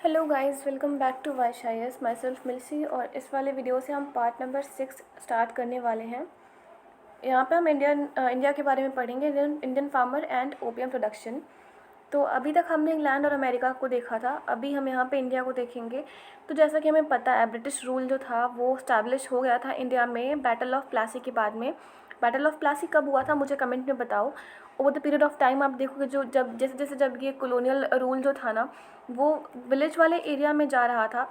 Hello guys, welcome back to wise I S. Myself Milsi. और इस वाले video से हम पार्ट नंबर 6 स्टार्ट करने वाले हैं। यहाँ पे हम इंडिया के बारे में पढ़ेंगे, Indian farmer and opium production. तो अभी तक हमने इंग्लैंड और अमेरिका को देखा था, अभी हम यहाँ पे इंडिया को देखेंगे। तो जैसा कि हमें पता है, ब्रिटिश रूल जो था वो स्टैब्लिश हो गया था इंडिया में बैटल ऑफ प्लासी के बाद में। बैटल ऑफ प्लासी कब हुआ था मुझे कमेंट में बताओ। Over the period of time आप देखोगे, जो जब जैसे जैसे जब ये कॉलोनियल रूल जो था ना, वो विलेज वाले एरिया में जा रहा था,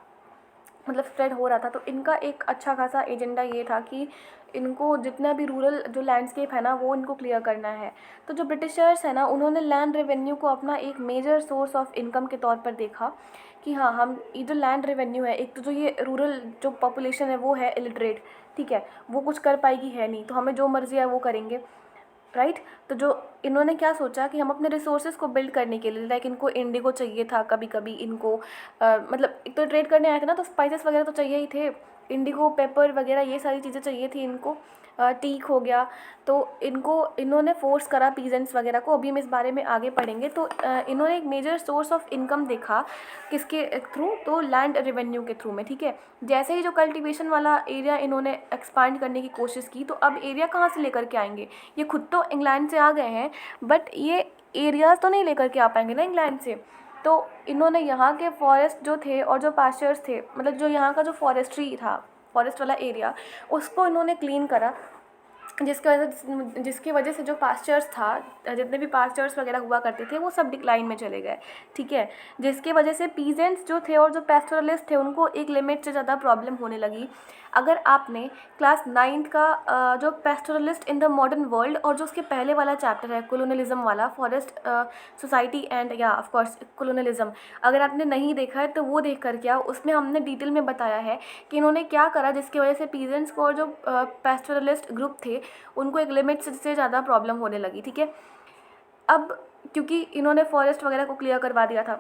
मतलब स्प्रेड हो रहा था, तो इनका एक अच्छा खासा एजेंडा ये था कि इनको जितना भी रूरल जो लैंडस्केप है ना, वो इनको क्लियर करना है। तो जो ब्रिटिशर्स है ना, उन्होंने लैंड रेवेन्यू को अपना एक मेजर सोर्स ऑफ इनकम के तौर पर देखा कि हाँ, हम ये जो लैंड रेवेन्यू है, एक तो जो ये रूरल जो पॉपुलेशन है वो है इलिटरेट, ठीक है, वो कुछ कर पाएगी है नहीं, तो हमें जो मर्जी है वो करेंगे, राइट। तो जो इन्होंने क्या सोचा कि हम अपने रिसोर्सेज को बिल्ड करने के लिए, लाइक इनको इंडिगो चाहिए था, कभी कभी इनको मतलब एक तो ट्रेड करने आए थे ना, तो स्पाइसेस वगैरह तो चाहिए ही थे, इंडिगो, पेपर वगैरह ये सारी चीज़ें चाहिए थी इनको, टीक हो गया। तो इन्होंने फोर्स करा पीजेंट्स वगैरह को, अभी हम इस बारे में आगे पढ़ेंगे। तो इन्होंने एक मेजर सोर्स ऑफ इनकम देखा, किसके थ्रू, तो लैंड रेवेन्यू के थ्रू में, ठीक है। जैसे ही जो कल्टीवेशन वाला एरिया इन्होंने एक्सपांड करने की कोशिश की, तो अब एरिया कहाँ से लेकर के आएंगे? ये खुद तो इंग्लैंड से आ गए हैं, बट ये एरियाज तो नहीं लेकर के आ पाएंगे ना इंग्लैंड से। तो इन्होंने यहाँ के फॉरेस्ट जो थे और जो पास्चर्स थे, मतलब जो यहाँ का जो फॉरेस्ट्री था, फॉरेस्ट वाला एरिया, उसको इन्होंने क्लीन करा, जिसकी वजह से जो पास्चर्स था, जितने भी पास्चर्स वगैरह हुआ करते थे, वो सब डिक्लाइन में चले गए, ठीक है। जिसकी वजह से पीजेंट्स जो थे और जो पैस्टोरलिस्ट थे, उनको एक लिमिट से ज़्यादा प्रॉब्लम होने लगी। अगर आपने क्लास 9th का जो पैस्टोरलिस्ट इन द मॉडर्न वर्ल्ड और जो उसके पहले वाला चैप्टर है कोलोनलिज्म वाला, फॉरेस्ट सोसाइटी एंड या ऑफ कोर्स कोलोनलिज्म, अगर आपने नहीं देखा है तो वो देख कर क्या, उसमें हमने डिटेल में बताया है कि इन्होंने क्या करा, जिसकी वजह से पीजेंट्स को और जो पैस्टोरलिस्ट ग्रुप थे, उनको एक लिमिट से ज़्यादा प्रॉब्लम होने लगी, ठीक है। अब क्योंकि इन्होंने फॉरेस्ट वगैरह को क्लियर करवा दिया था,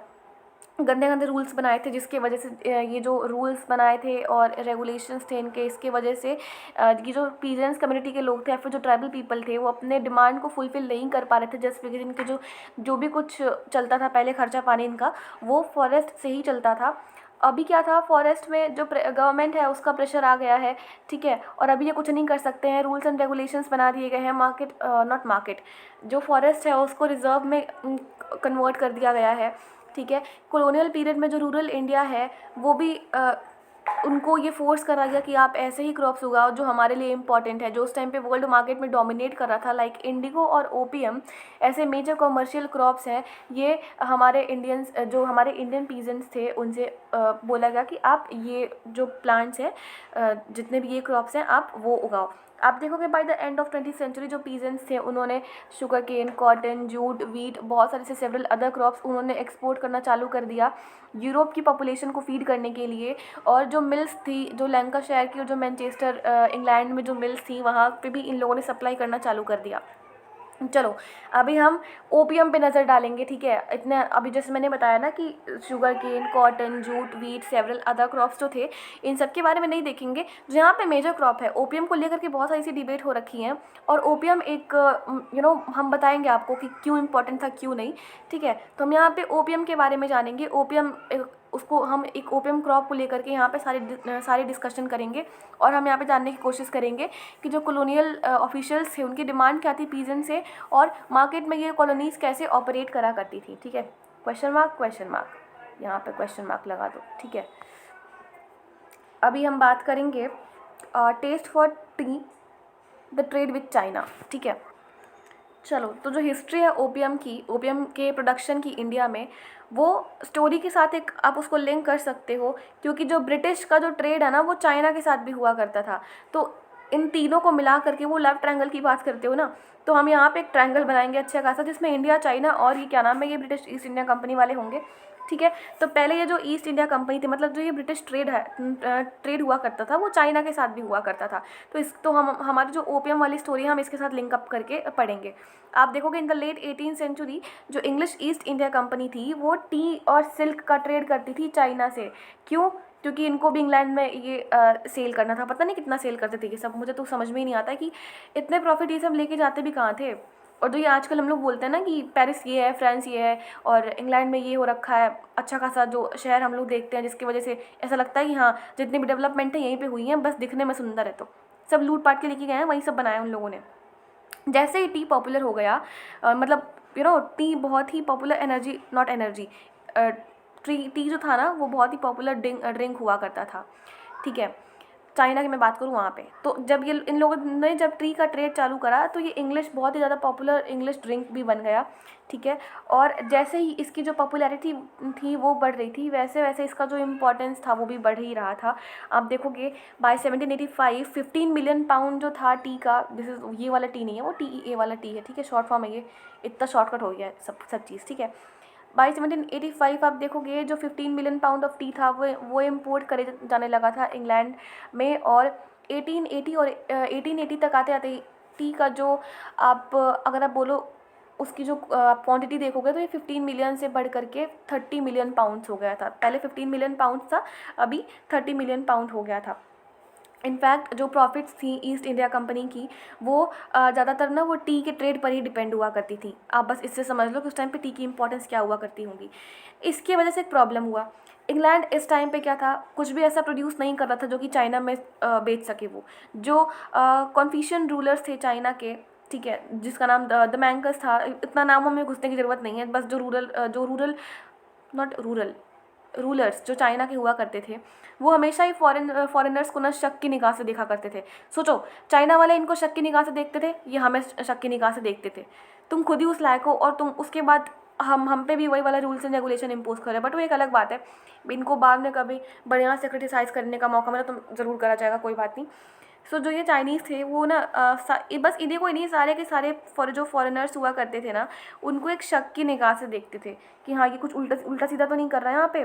गंदे गंदे रूल्स बनाए थे, जिसके वजह से ये जो रूल्स बनाए थे और रेगुलेशंस थे इनके, इसके वजह से ये जो पीजेंट्स कम्युनिटी के लोग थे या फिर जो ट्राइबल पीपल थे, वो अपने डिमांड को फुलफ़िल नहीं कर पा रहे थे, जस्ट बिकॉज इनके जो भी कुछ चलता था पहले, खर्चा पानी इनका वो फॉरेस्ट से ही चलता था। अभी क्या था, फॉरेस्ट में जो गवर्नमेंट है उसका प्रेशर आ गया है, ठीक है, और अभी ये कुछ नहीं कर सकते हैं, रूल्स एंड रेगुलेशंस बना दिए गए हैं, मार्केट नॉट मार्केट, जो फॉरेस्ट है उसको रिजर्व में कन्वर्ट कर दिया गया है, ठीक है। कॉलोनियल पीरियड में जो रूरल इंडिया है, वो भी उनको ये फोर्स करा गया कि आप ऐसे ही क्रॉप्स उगाओ जो हमारे लिए इंपॉर्टेंट है, जो उस टाइम पे वर्ल्ड मार्केट में डोमिनेट कर रहा था, लाइक इंडिगो और ओपीएम, ऐसे मेजर कमर्शियल क्रॉप्स हैं। ये हमारे इंडियंस, जो हमारे इंडियन पीजेंट्स थे, उनसे बोला गया कि आप ये जो प्लांट्स हैं, जितने भी ये क्रॉप्स हैं, आप वो उगाओ। आप देखोगे by the end of 20th century जो पीजेंट्स थे, उन्होंने sugar cane, cotton, jute, wheat, बहुत सारे से सेवरल अदर क्रॉप्स उन्होंने एक्सपोर्ट करना चालू कर दिया यूरोप की पॉपुलेशन को फीड करने के लिए। और जो मिल्स थी, जो लैंकाशायर की और जो मैनचेस्टर इंग्लैंड में जो मिल्स थी, वहाँ पे भी इन लोगों ने सप्लाई करना चालू कर दिया। चलो, अभी हम ओपीएम पे नज़र डालेंगे, ठीक है। इतने अभी जैसे मैंने बताया ना कि sugar cane, cotton, jute, wheat, several other crops जो थे, इन सब के बारे में नहीं देखेंगे। जो यहाँ पे मेजर क्रॉप है ओपीएम को लेकर के, बहुत सारी सी डिबेट हो रखी हैं, और ओपीएम एक हम बताएंगे आपको कि क्यों इम्पोर्टेंट था, क्यों नहीं, ठीक है। तो हम यहाँ पे ओपीएम के बारे में जानेंगे। ओपीएम उसको हम एक ओपीएम क्रॉप को लेकर के यहाँ पे सारी डिस्कशन करेंगे, और हम यहाँ पे जानने की कोशिश करेंगे कि जो कॉलोनियल ऑफिशियल्स थे, उनकी डिमांड क्या थी पीजेंट से, और मार्केट में ये कॉलोनीज़ कैसे ऑपरेट करा करती थी, ठीक है। क्वेश्चन मार्क, क्वेश्चन मार्क, यहाँ पे क्वेश्चन मार्क लगा दो, ठीक है। अभी हम बात करेंगे taste for tea, the trade with China, ठीक है। चलो, तो जो हिस्ट्री है ओपीएम की, ओपीएम के प्रोडक्शन की इंडिया में, वो स्टोरी के साथ एक आप उसको लिंक कर सकते हो, क्योंकि जो ब्रिटिश का जो ट्रेड है ना, वो चाइना के साथ भी हुआ करता था। तो इन तीनों को मिला करके वो लव ट्रायंगल की बात करते हो ना, तो हम यहाँ पे एक ट्रायंगल बनाएंगे अच्छा खासा, जिसमें इंडिया, चाइना और ये क्या नाम है, ये ब्रिटिश ईस्ट इंडिया कंपनी वाले होंगे, ठीक है। तो पहले ये जो ईस्ट इंडिया कंपनी थी, मतलब जो ये ब्रिटिश ट्रेड हुआ करता था, वो चाइना के साथ भी हुआ करता था। तो हम हमारी जो ओपीएम वाली स्टोरी है, हम इसके साथ लिंक अप करके पढ़ेंगे। आप देखोगे in the late 18th century जो इंग्लिश ईस्ट इंडिया कंपनी थी, वो टी और सिल्क का ट्रेड करती थी चाइना से। क्यों? क्योंकि इनको भी इंग्लैंड में ये सेल करना था। पता नहीं कितना सेल करते थे ये सब, मुझे तो समझ में ही नहीं आता कि इतने प्रॉफिट ये सब लेके जाते भी कहाँ थे। और जो ये आजकल हम लोग बोलते हैं ना कि पेरिस ये है, फ्रांस ये है और इंग्लैंड में ये हो रखा है, अच्छा खासा जो शहर हम लोग देखते हैं, जिसकी वजह से ऐसा लगता है कि हाँ जितनी भी डेवलपमेंट है यहीं पे हुई है, बस दिखने में सुंदर है, तो सब लूट पाट के लेके गए हैं, वही सब बनाया उन लोगों ने। जैसे ही टी पॉपुलर हो गया, मतलब टी बहुत ही popular energy, not energy, tea जो था ना वो बहुत ही पॉपुलर ड्रिंक हुआ करता था, ठीक है, चाइना की मैं बात करूँ वहाँ पे। तो जब ये इन लोगों ने जब टी का ट्रेड चालू करा तो ये इंग्लिश बहुत ही ज़्यादा पॉपुलर इंग्लिश ड्रिंक भी बन गया, ठीक है। और जैसे ही इसकी जो पॉपुलैरिटी थी वो बढ़ रही थी, वैसे वैसे इसका जो इम्पोर्टेंस था वो भी बढ़ ही रहा था। आप देखोगे बाय 1785 15 मिलियन पाउंड जो था टी का, दिस इज ये वाला टी नहीं है, वो TEA वाला टी है, ठीक है, शॉर्ट फॉर्म है ये, इतना शॉर्टकट हो गया है सब चीज़, ठीक है। बाई 1785 आप देखोगे जो 15 मिलियन पाउंड ऑफ टी था वो इम्पोर्ट करे जाने लगा था इंग्लैंड में। और 1880 और 1880 तक आते आते टी का जो आप अगर आप बोलो उसकी जो क्वांटिटी देखोगे तो ये 15 मिलियन से बढ़ करके 30 मिलियन पाउंड्स हो गया था। पहले 15 मिलियन पाउंड्स था, अभी 30 मिलियन पाउंड हो गया था। इनफैक्ट जो प्रॉफिट्स थी ईस्ट इंडिया कंपनी की वो ज़्यादातर ना वो टी के ट्रेड पर ही डिपेंड हुआ करती थी। आप बस इससे समझ लो कि उस टाइम पे टी की इंपॉर्टेंस क्या हुआ करती होंगी। इसकी वजह से एक प्रॉब्लम हुआ, इंग्लैंड इस टाइम पे क्या था, कुछ भी ऐसा प्रोड्यूस नहीं कर रहा था जो कि चाइना में बेच सके। वो जो कॉन्फ्यूशियन रूलर्स थे चाइना के, ठीक है, जिसका नाम द मैंकस था, इतना नामों में घुसने की ज़रूरत नहीं है, बस जो रूरल नॉट रूरल रूलर्स जो चाइना के हुआ करते थे वो हमेशा ही फॉरेनर्स को ना शक की निगाह से देखा करते थे। सोचो, चाइना वाले इनको शक की निगाह से देखते थे, ये हमें शक की निगाह से देखते थे। तुम खुद ही उस लायक हो और तुम उसके बाद हम पे भी वही वाला रूल्स एंड रेगुलेशन इम्पोज कर रहे हैं। बट वो एक अलग बात है, इनको बाद में कभी बढ़िया से क्रिटिसाइज़ करने का मौका मिला तो ज़रूर करा जाएगा, कोई बात नहीं। सो जो ये चाइनीज़ थे वो ना बस इन्हीं को ही नहीं, सारे के सारे जो फॉरेनर्स हुआ करते थे ना उनको एक शक की निगाह से देखते थे कि हाँ ये कुछ उल्टा सीधा तो नहीं कर रहा है यहाँ पे,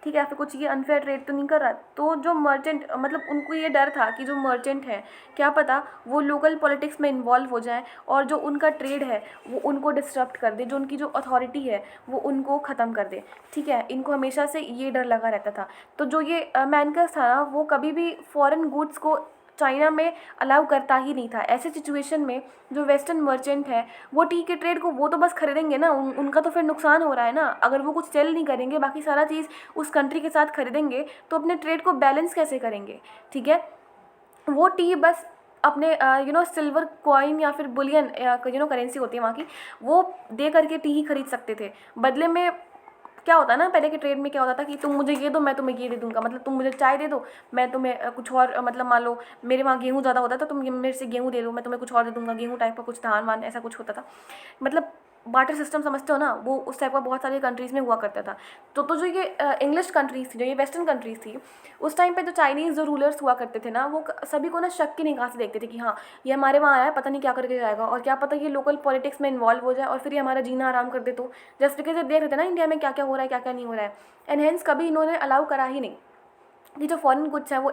ठीक है, फिर कुछ ये अनफेयर ट्रेड तो नहीं कर रहा। तो जो मर्चेंट, मतलब उनको ये डर था कि जो मर्चेंट है क्या पता वो लोकल पॉलिटिक्स में इन्वॉल्व हो जाए और जो उनका ट्रेड है वो उनको डिस्टर्ब कर दे, जो उनकी जो अथॉरिटी है वो उनको ख़त्म कर दे, ठीक है। इनको हमेशा से ये डर लगा रहता था। तो जो ये मैनकस था ना वो कभी भी फॉरेन गुड्स को चाइना में अलाउ करता ही नहीं था। ऐसे सिचुएशन में जो वेस्टर्न मर्चेंट है वो टी के ट्रेड को वो तो बस खरीदेंगे ना, उनका तो फिर नुकसान हो रहा है ना। अगर वो कुछ सेल नहीं करेंगे, बाकी सारा चीज़ उस कंट्री के साथ खरीदेंगे तो अपने ट्रेड को बैलेंस कैसे करेंगे, ठीक है। वो टी बस अपने सिल्वर कॉइन या फिर बुलियन करेंसी होती है वहाँ की, वो दे करके टी ही खरीद सकते थे। बदले में क्या होता है ना, पहले के ट्रेड में क्या होता था कि तुम मुझे ये दो मैं तुम्हें ये दे दूंगा, मतलब तुम मुझे चाय दे दो मैं तुम्हें कुछ और, मतलब मान लो मेरे वहाँ गेहूँ ज़्यादा होता था तो तुम मेरे से गेहूँ दे दो मैं तुम्हें कुछ और दे दूंगा, गेहूँ टाइप का कुछ धान वान ऐसा कुछ होता था। मतलब बार्टर सिस्टम समझते हो ना, वो उस टाइप का बहुत सारी कंट्रीज़ में हुआ करता था। तो जो ये इंग्लिश कंट्रीज़ थी, जो ये वेस्टर्न कंट्रीज़ थी, उस टाइम पे जो चाइनीज़ जो रूलर्स हुआ करते थे ना वो सभी को ना शक की निगाह से देखते थे कि हाँ ये हमारे वहाँ आया है, पता नहीं क्या करके जाएगा, और क्या पता ये लोकल पॉलिटिक्स में इन्वॉल्व हो जाए और फिर ये हमारा जीना आराम कर दे। तो जस्ट बिकॉज ये देख रहे थे ना इंडिया में क्या क्या हो रहा है क्या क्या नहीं हो रहा है, एंड हेंस कभी इन्होंने अलाउ करा ही नहीं कि जो फॉरेन गुड्स हैं वो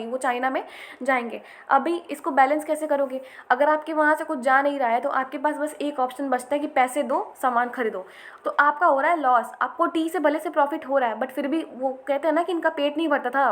वो चाइना में जाएंगे। अभी इसको बैलेंस कैसे करोगे, अगर आपके वहाँ से कुछ जा नहीं रहा है तो आपके पास बस एक ऑप्शन बचता है कि पैसे दो सामान खरीदो। तो आपका हो रहा है लॉस, आपको टी से भले से प्रॉफिट हो रहा है बट फिर भी वो कहते हैं ना कि इनका पेट नहीं भरता था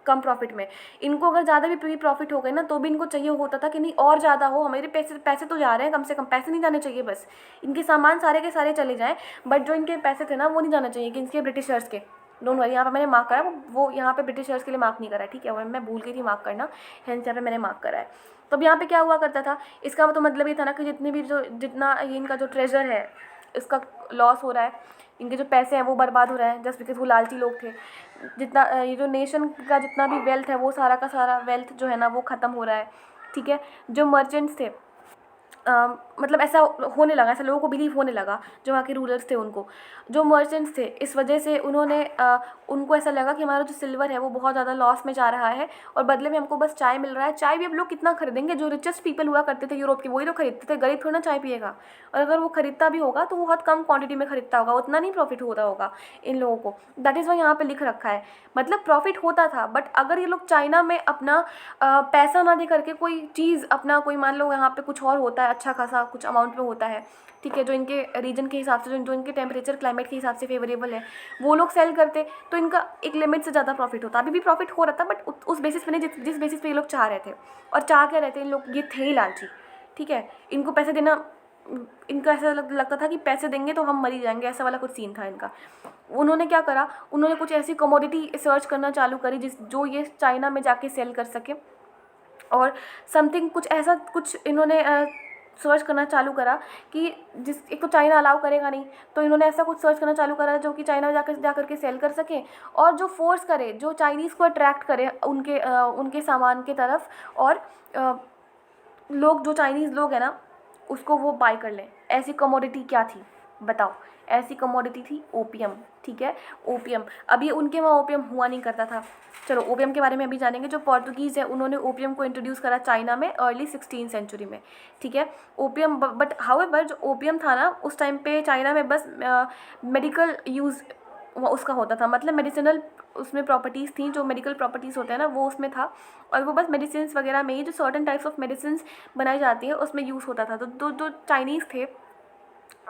कम प्रॉफिट में। इनको अगर ज़्यादा भी प्रॉफिट हो गए ना तो भी इनको चाहिए होता था कि नहीं और ज़्यादा हो, हमारे पैसे पैसे तो जा रहे हैं, कम से कम पैसे नहीं जाने चाहिए, बस इनके सामान सारे के सारे चले जाएँ बट जो इनके पैसे थे ना वो नहीं जाना चाहिए। कि इनके ब्रिटिशर्स के, डोंट वरी, यहाँ पे मैंने मार्क करा है, वो यहाँ पे ब्रिटिशर्स के लिए मार्क नहीं करा है, ठीक है, वो मैं भूल गई थी मार्क करना, हेंस यहाँ पे मैंने मार्क करा है। तो अब यहाँ पे क्या हुआ करता था, इसका तो मतलब ये था ना कि जितना ये इनका जो ट्रेजर है इसका लॉस हो रहा है, इनके जो पैसे हैं वो बर्बाद हो रहे हैं जस्ट बिकॉज वो लालची लोग थे। जितना ये जो नेशन का जितना भी वेल्थ है वो सारा का सारा वेल्थ जो है ना वो ख़त्म हो रहा है, ठीक है। जो मर्चेंट्स थे मतलब ऐसा होने लगा, ऐसा लोगों को बिलीव होने लगा जो वहाँ के रूलर्स थे उनको, जो मर्चेंट्स थे, इस वजह से उनको ऐसा लगा कि हमारा जो सिल्वर है वो बहुत ज़्यादा लॉस में जा रहा है और बदले में हमको बस चाय मिल रहा है। चाय भी अब लोग कितना खरीदेंगे, जो रिचेस्ट पीपल हुआ करते थे यूरोप के वही तो खरीदते थे, गरीब थोड़ा ना चाय पिएगा। और अगर वो खरीदता भी होगा तो वो बहुत कम क्वांटिटी में खरीदता होगा, उतना नहीं प्रॉफिट होता होगा इन लोगों को। दैट इज़ वाई यहाँ पे लिख रखा है, मतलब प्रॉफिट होता था बट अगर ये लोग चाइना में अपना पैसा ना दे करके कोई चीज़ अपना, कोई मान लो यहाँ पे कुछ और होता है अच्छा खासा कुछ अमाउंट में होता है, ठीक है, जो इनके रीजन के हिसाब से, जो इनके टेम्परेचर क्लाइमेट के हिसाब से फेवरेबल है, वो लोग सेल करते तो इनका एक लिमिट से ज़्यादा प्रॉफिट होता। अभी भी प्रॉफिट हो रहा था बट उस बेसिस पे नहीं जिस बेसिस पे ये लोग चाह रहे थे। और चाह क्या रहे थे, इन लोग ये थे ही लालची, ठीक है, इनको पैसे देना इनका ऐसा लगता था कि पैसे देंगे तो हम मर ही जाएंगे, ऐसा वाला कुछ सीन था इनका। उन्होंने क्या करा, उन्होंने कुछ ऐसी कमोडिटी सर्च करना चालू करी जो ये चाइना में जाके सेल कर सके, और समथिंग कुछ ऐसा कुछ इन्होंने सर्च करना चालू करा कि जिस एक तो चाइना अलाउ करेगा नहीं, तो इन्होंने ऐसा कुछ सर्च करना चालू करा जो कि चाइना में जाकर के सेल कर सके, और जो फोर्स करे, जो चाइनीज़ को अट्रैक्ट करे उनके सामान के तरफ, और लोग जो चाइनीज़ लोग हैं ना उसको वो बाय कर लें। ऐसी कमोडिटी क्या थी बताओ? ऐसी कमोडिटी थी ओपियम, ठीक है, ओपियम। अभी उनके वहाँ ओपियम हुआ नहीं करता था। चलो ओपियम के बारे में अभी जानेंगे। जो पोर्तुगीज़ है उन्होंने ओपियम को इंट्रोड्यूस करा चाइना में अर्ली 16th सेंचुरी में, ठीक है। ओपियम, बट हाउएवर जो ओपियम था ना उस टाइम पे चाइना में बस मेडिकल यूज़ उसका होता था, मतलब मेडिसिनल उसमें प्रॉपर्टीज़ थी, जो मेडिकल प्रॉपर्टीज़ होते हैं ना वो उसमें था, और वो बस मेडिसिन वगैरह में ही जो सर्टन टाइप्स ऑफ मेडिसिन बनाई जाती है उसमें यूज़ होता था। तो जो चाइनीज़ थे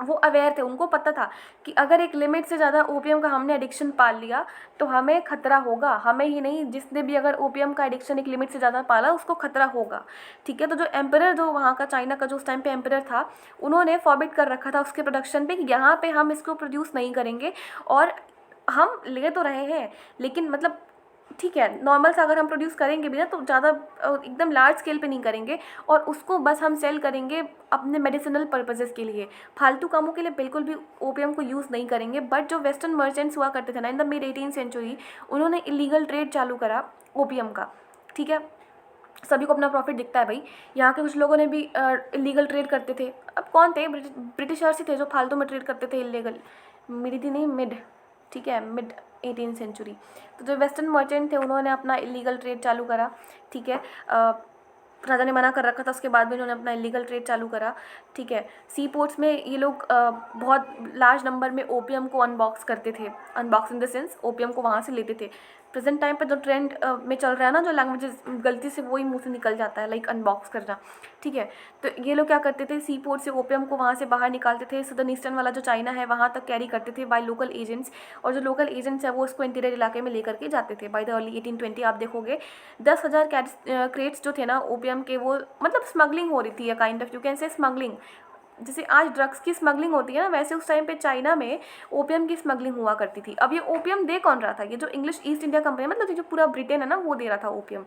वो अवेयर थे, उनको पता था कि अगर एक लिमिट से ज़्यादा ओपियम का हमने एडिक्शन पाल लिया तो हमें खतरा होगा, हमें ही नहीं जिसने भी अगर ओपियम का एडिक्शन एक लिमिट से ज़्यादा पाला उसको खतरा होगा, ठीक है। तो जो एम्परर, जो वहाँ का चाइना का जो उस टाइम पे एम्परर था, उन्होंने फॉरबिड कर रखा था उसके प्रोडक्शन पे कि यहाँ पे हम इसको प्रोड्यूस नहीं करेंगे, और हम ले तो रहे हैं लेकिन मतलब ठीक है नॉर्मल सा अगर हम प्रोड्यूस करेंगे भी ना तो ज़्यादा एकदम लार्ज स्केल पे नहीं करेंगे, और उसको बस हम सेल करेंगे अपने मेडिसिनल पर्पसेस के लिए, फालतू कामों के लिए बिल्कुल भी ओपियम को यूज़ नहीं करेंगे। बट जो वेस्टर्न मर्चेंट्स हुआ करते थे ना in the mid 18th century, उन्होंने इलीगल ट्रेड चालू करा ओपियम का, ठीक है। सभी को अपना प्रॉफिट दिखता है भाई। यहाँ के कुछ लोगों ने भी इलीगल ट्रेड करते थे। अब कौन थे? ब्रिटिशर्स ही थे जो फालतू में ट्रेड करते थे इलीगल, मेरी थी नहीं मिड, ठीक है, मिड 18th सेंचुरी। तो जो वेस्टर्न मर्चेंट थे उन्होंने अपना इलीगल ट्रेड चालू करा, ठीक है। राजा ने मना कर रखा था, उसके बाद भी इन्होंने अपना इलीगल ट्रेड चालू करा, ठीक है। सी पोर्ट्स में ये लोग बहुत लार्ज नंबर में ओपियम को अनबॉक्स करते थे, unbox in the sense opium को वहाँ से लेते थे। प्रेजेंट टाइम पे जो ट्रेंड में चल रहा है ना, जो लैंग्वेजेस गलती से वही मुंह से निकल जाता है, लाइक अनबॉक्स करना, ठीक है। तो ये लोग क्या करते थे, सी पोर्ट से ओपियम को वहाँ से बाहर निकालते थे, सदर्न ईस्टर्न वाला जो चाइना है वहाँ तक कैरी करते थे बाय लोकल एजेंट्स, और जो लोकल एजेंट्स है वो उसको इंटीरियर इलाके में लेकर के जाते थे। बाय द अर्ली 1820 आप देखोगे 10,000 क्रेट्स जो थे ना ओपियम के, वो मतलब स्मगलिंग हो रही थी, kind of you can say smuggling. जैसे आज ड्रग्स की स्मगलिंग होती है ना, वैसे उस टाइम पे चाइना में ओपियम की स्मगलिंग हुआ करती थी। अब ये ओपियम दे कौन रहा था? ये जो इंग्लिश ईस्ट इंडिया कंपनी, मतलब ये जो पूरा ब्रिटेन है ना, वो दे रहा था ओपियम।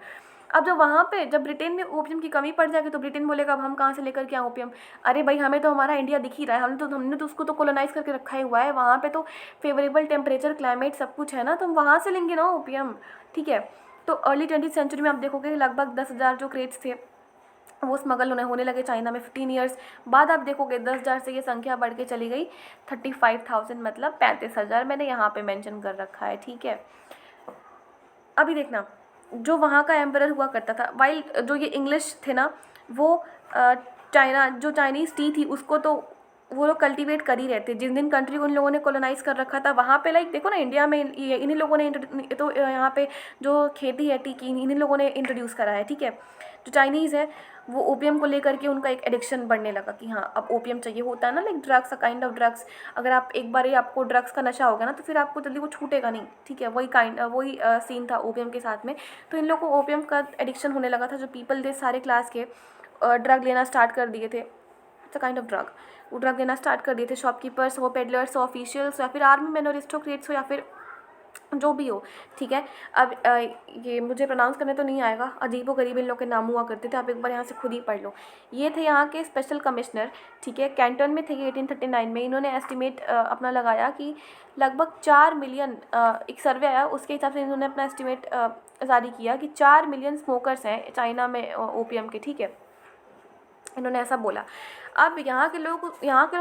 अब जब वहाँ पे जब ब्रिटेन में ओपियम की कमी पड़ जाएगी तो ब्रिटेन बोलेगा अब हम कहाँ से लेकर के आए ओपियम? अरे भाई हमें तो हमारा इंडिया दिख ही रहा है, हमने तो उसको तो कोलोनाइज करके रखा ही हुआ है, वहाँ पे तो फेवरेबल टेम्परेचर, क्लाइमेट सब कुछ है ना, तो हम वहाँ से लेंगे ना ओपियम, ठीक है। तो अर्ली 20th सेंचुरी में आप देखोगे लगभग 10,000 जो क्रेट्स थे वो स्मगल होने लगे चाइना में। 15 ईयर्स बाद आप देखोगे 10,000 से ये संख्या बढ़ के चली गई 35,000, मतलब 35,000 मैंने यहाँ पे मेंशन कर रखा है, ठीक है। अभी देखना जो वहाँ का एम्परर हुआ करता था, वाइल जो ये इंग्लिश थे ना वो चाइना जो चाइनीज़ टी थी उसको तो वो लोग कल्टीवेट कर ही रहे थे। जिन जिन कंट्री को इन लोगों ने कॉलोनाइज कर रखा था वहाँ पे, लाइक देखो ना इंडिया में इन्हीं लोगों ने तो यहाँ पे जो खेती है टी की इन्हीं लोगों ने इंट्रोड्यूस करा है, ठीक है। जो चाइनीज़ है वो ओपियम को लेकर के उनका एक एडिक्शन बढ़ने लगा कि हाँ अब ओपियम चाहिए, होता है ना like drugs, a kind of drugs. अगर आप एक बार ही आपको ड्रग्स का नशा होगा ना तो फिर आपको जल्दी वो छूटेगा नहीं, ठीक है। वही सीन था ओपियम के साथ में। तो इन लोगों को ओपियम का एडिक्शन होने लगा था। जो पीपल थे सारे क्लास के ड्रग लेना स्टार्ट कर दिए थे, it's a kind of drug. वो ड्रग लेना स्टार्ट कर दिए थे, शॉपकीपर्स हो, पेडलर्स हो, ऑफिशियल्स या फिर आर्मी मैन और अरिस्टोक्रेट्स हो या फिर जो भी हो, ठीक है। अब ये मुझे प्रोनाउंस करने तो नहीं आएगा, अजीबो गरीब इन लोग के नाम हुआ करते थे, आप एक बार यहाँ से खुद ही पढ़ लो। ये थे यहाँ के स्पेशल कमिश्नर, ठीक है, कैंटन में थे ये 1839 में। इन्होंने एस्टिमेट अपना लगाया कि लगभग 4 मिलियन, एक सर्वे आया उसके हिसाब से इन्होंने अपना एस्टिमेट जारी किया कि 4 मिलियन स्मोकर्स हैं चाइना में ओपियम के, ठीक है। इन्होंने ऐसा बोला। अब यहाँ के लोग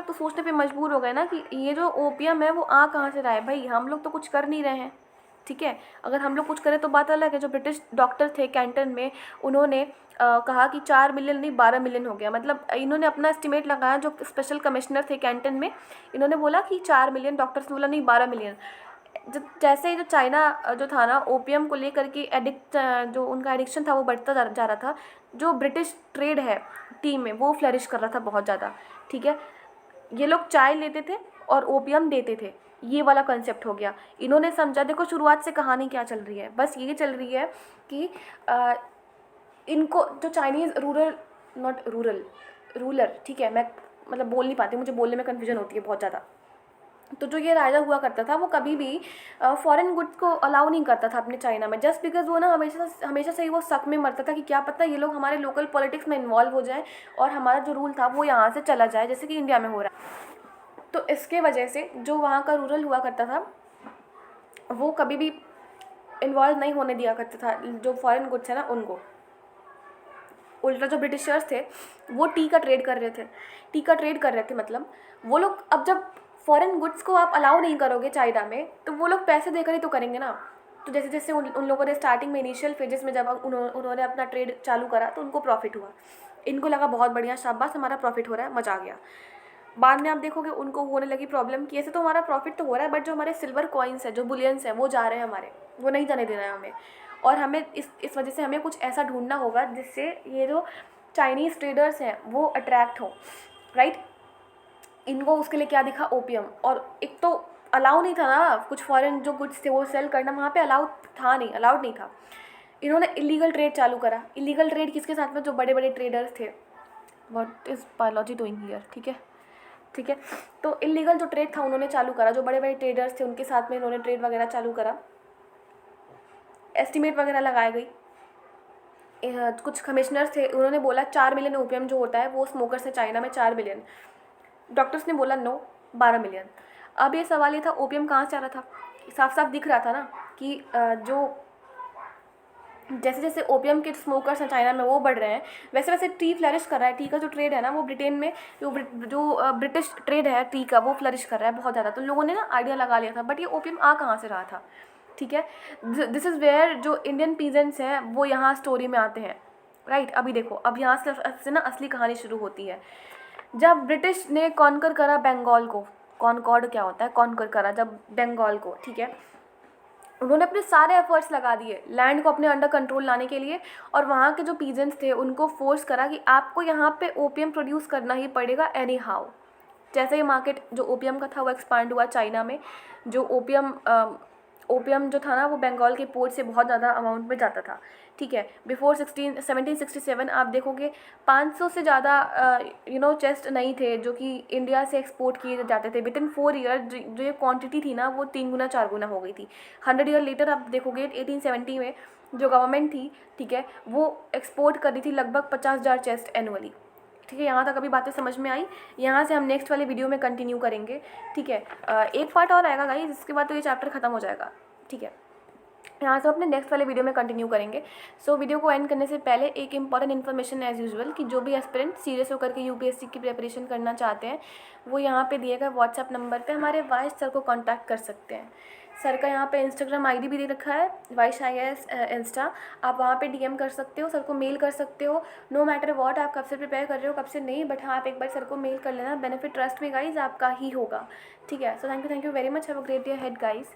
तो सोचने पे मजबूर हो गए ना कि ये जो ओपियम है वो आ कहाँ से रहा है भाई, हम लोग तो कुछ कर नहीं रहे हैं, ठीक है। अगर हम लोग कुछ करें तो बात अलग है। जो ब्रिटिश डॉक्टर थे कैंटन में उन्होंने कहा कि 4 मिलियन नहीं 12 मिलियन हो गया, मतलब इन्होंने अपना एस्टिमेट लगाया। जो स्पेशल कमिश्नर थे कैंटन में इन्होंने बोला कि 4 मिलियन, डॉक्टर्स ने बोला नहीं 12 मिलियन। जैसे ही जो चाइना जो था ना ओपियम को लेकर के जो उनका एडिक्शन था वो बढ़ता जा रहा था। जो ब्रिटिश ट्रेड है टी में वो फ्लरिश कर रहा था बहुत ज़्यादा, ठीक है। ये लोग चाय लेते थे और ओपियम देते थे, ये वाला कंसेप्ट हो गया। इन्होंने समझा, देखो शुरुआत से कहानी क्या चल रही है, बस ये चल रही है कि इनको जो चाइनीज़ रूलर, ठीक है, मैं मतलब बोल नहीं पाती, मुझे बोलने में कन्फ्यूजन होती है बहुत ज़्यादा। तो जो ये राजा हुआ करता था वो कभी भी फॉरेन गुड्स को अलाउ नहीं करता था अपने चाइना में, जस्ट बिकॉज वो ना हमेशा हमेशा से ही वो शक में मरता था कि क्या पता ये लोग हमारे लोकल पॉलिटिक्स में इन्वॉल्व हो जाए और हमारा जो रूल था वो यहाँ से चला जाए, जैसे कि इंडिया में हो रहा है। तो इसके वजह से जो वहाँ का रूरल हुआ करता था वो कभी भी इन्वॉल्व नहीं होने दिया करता था जो फॉरेन गुड्स है ना उनको। उल्टा जो ब्रिटिशर्स थे वो टी का ट्रेड कर रहे थे, टी का ट्रेड कर रहे थे, मतलब वो लोग अब जब फॉरेन गुड्स को आप अलाउ नहीं करोगे चाइना में तो वो लोग पैसे देकर ही तो करेंगे ना। तो जैसे जैसे उन लोगों ने स्टार्टिंग में इनिशियल फेजेस में जब उन्होंने अपना ट्रेड चालू करा तो उनको प्रॉफिट हुआ, इनको लगा बहुत बढ़िया शाबाश हमारा प्रॉफिट हो रहा है, मजा आ गया। बाद में आप देखोगे उनको होने लगी प्रॉब्लम कि ऐसे तो हमारा प्रॉफिट तो हो रहा है बट जो हमारे सिल्वर कॉइन्स है, जो बुलियंस है वो जा रहे हैं हमारे, वो नहीं जाने देना है हमें। और हमें इस वजह से हमें कुछ ऐसा ढूंढना होगा जिससे ये जो चाइनीज़ ट्रेडर्स हैं वो अट्रैक्ट हो, राइट। इनको उसके लिए क्या दिखा, ओपियम। और एक तो अलाउ नहीं था ना कुछ फॉरेन जो गुड्स थे वो सेल करना, वहाँ पे अलाउड नहीं था। इन्होंने इलीगल ट्रेड चालू करा। इलीगल ट्रेड किसके साथ में, जो बड़े बड़े ट्रेडर्स थे। What is biology doing here, ठीक है। तो इलीगल जो ट्रेड था उन्होंने चालू करा, जो बड़े बड़े ट्रेडर्स थे उनके साथ में इन्होंने ट्रेड वगैरह चालू करा। एस्टिमेट वगैरह लगाई गई, कुछ कमिश्नर्स थे उन्होंने बोला 4 मिलियन ओपियम जो होता है वो स्मोकर्स है चाइना में, 4 मिलियन। डॉक्टर्स ने बोला नो, 12 मिलियन। अब ये सवाल ये था ओपियम कहाँ से आ रहा था, साफ साफ दिख रहा था ना कि जो जैसे जैसे ओपियम के स्मोकर्स हैं चाइना में वो बढ़ रहे हैं वैसे वैसे टी फ्लरिश कर रहा है। टी का जो ट्रेड है ना वो ब्रिटेन में जो ब्रिटिश ट्रेड है टी का वो फ्लरिश कर रहा है बहुत ज़्यादा। तो लोगों ने ना आइडिया लगा लिया था, बट ये ओपियम आ कहाँ से रहा था, ठीक है। दिस इज़ वेयर जो इंडियन पीजेंट्स हैं वो यहाँ स्टोरी में आते हैं, राइट। अभी देखो, अब यहाँ से ना असली कहानी शुरू होती है। जब ब्रिटिश ने कॉन्कर करा बंगाल को, कॉनकॉर्ड क्या होता है, कॉन्कर करा जब बंगाल को, ठीक है, उन्होंने अपने सारे एफर्ट्स लगा दिए लैंड को अपने अंडर कंट्रोल लाने के लिए। और वहाँ के जो पीजेंट्स थे उनको फोर्स करा कि आपको यहाँ पे ओपियम प्रोड्यूस करना ही पड़ेगा एनी हाउ। जैसे ही मार्केट जो ओपियम का था वो एक्सपांड हुआ चाइना में, जो ओपियम जो था ना वो बंगाल के पोर्ट से बहुत ज़्यादा अमाउंट में जाता था, ठीक है। बिफोर 1767 आप देखोगे 500 से ज़्यादा चेस्ट नहीं थे जो कि इंडिया से एक्सपोर्ट किए जाते थे। विद इन 4 ईयर जो ये क्वांटिटी थी ना वो 3 गुना 4 गुना हो गई थी। 100 ईयर लेटर आप देखोगे 1870 में जो गवर्नमेंट थी, ठीक है, वो एक्सपोर्ट कर रही थी लगभग 50,000 चेस्ट एनुअली, ठीक है। यहाँ तक अभी बातें समझ में आई। यहाँ से हम नेक्स्ट वाले वीडियो में कंटिन्यू करेंगे, ठीक है। एक पार्ट और आएगा गाइस, इसके बाद तो ये चैप्टर खत्म हो जाएगा, ठीक है। यहाँ से अपने नेक्स्ट वाले वीडियो में कंटिन्यू करेंगे। सो वीडियो को एंड करने से पहले एक इंपॉर्टेंट इन्फॉर्मेशन एज यूजुअल कि जो भी एस्पिरेंट सीरियस होकर के यूपीएससी की प्रिपरेशन करना चाहते हैं वो यहाँ पे दिए गए व्हाट्सएप नंबर पे हमारे वाइस सर को कांटेक्ट कर सकते हैं। सर का यहाँ पे इंस्टाग्राम आईडी भी दे रखा है, वाइस IAS इंस्टा। आप वहाँ पे DM कर सकते हो, सर को मेल कर सकते हो। नो मैटर व्हाट आप कब से प्रिपेयर कर रहे हो कब से नहीं, बट हाँ आप एक बार सर को मेल कर लेना। बेनिफिट ट्रस्ट में गाइज आपका ही होगा, ठीक है। So thank you very much, have a great day ahead guys.